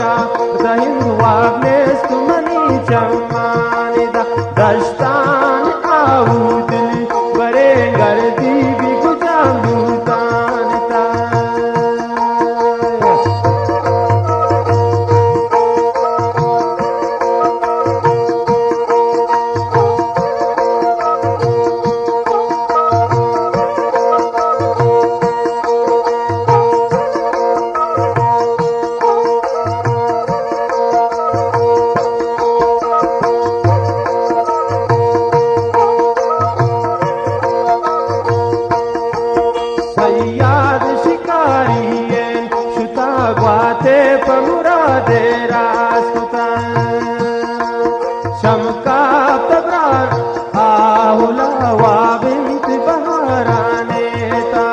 macha dahin wagnes tumani chammanida dastan audil bare gardi bi gujandutanita सय्याद शिकारियें शुता ग्वाते पमुरादे रास्कुता शमका तबरा आहुला वाबिंत बहाराने ता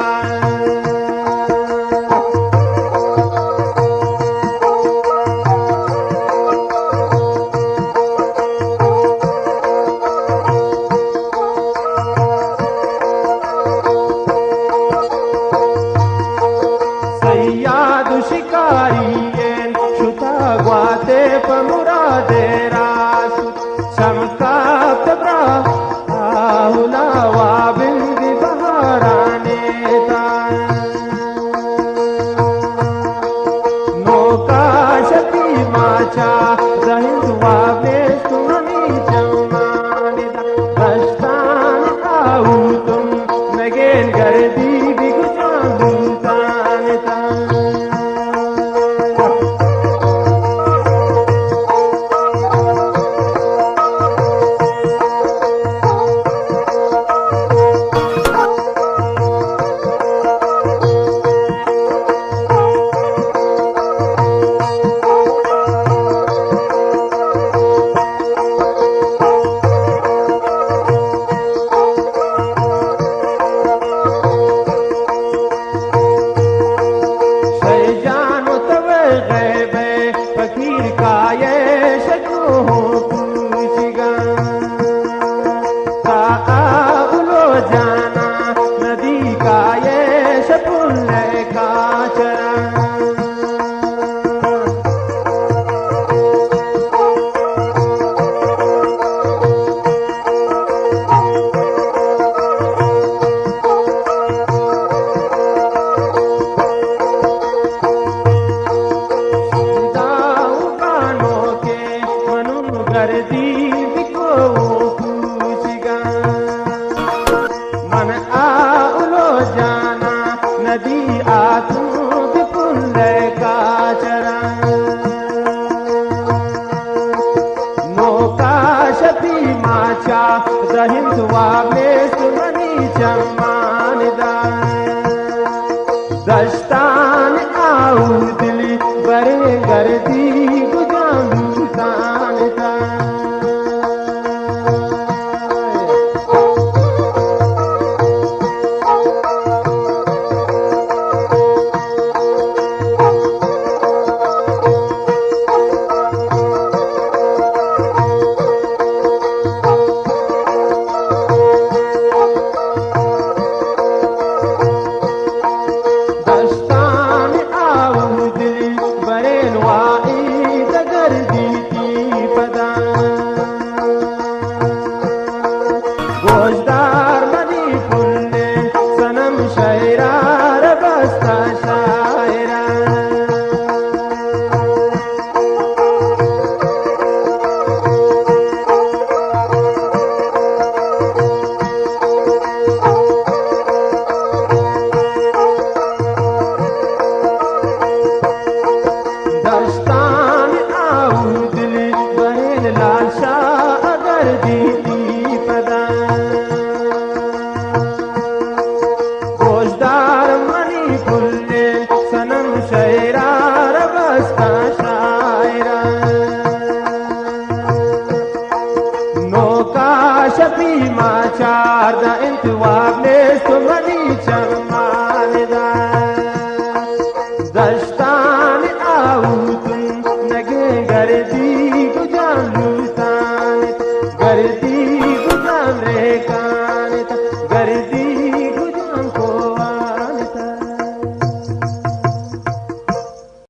सय्याद शिकारियें शुता ग्वाते पमुरादे रासु शमका तबरा आहुला वाबिंद बहाराने ता नौका शती माचा दहिंद वाबेस तुमनी जमानिदा दस्तान आऊ तुम नगेन गर्दी भी गुजांदुतानिता फकीर का ये शको हो पूछगा उलो जाना नदी का ये शपुल्ले का चरा गर्दी बिको पूछगा मन आउलो जाना नदी आतू बिपुल्ले का चरा नौका शती माचा दहिंद वाबेस मनी चम्मानिदा दस्तान आऊ दिली बरे गर्दी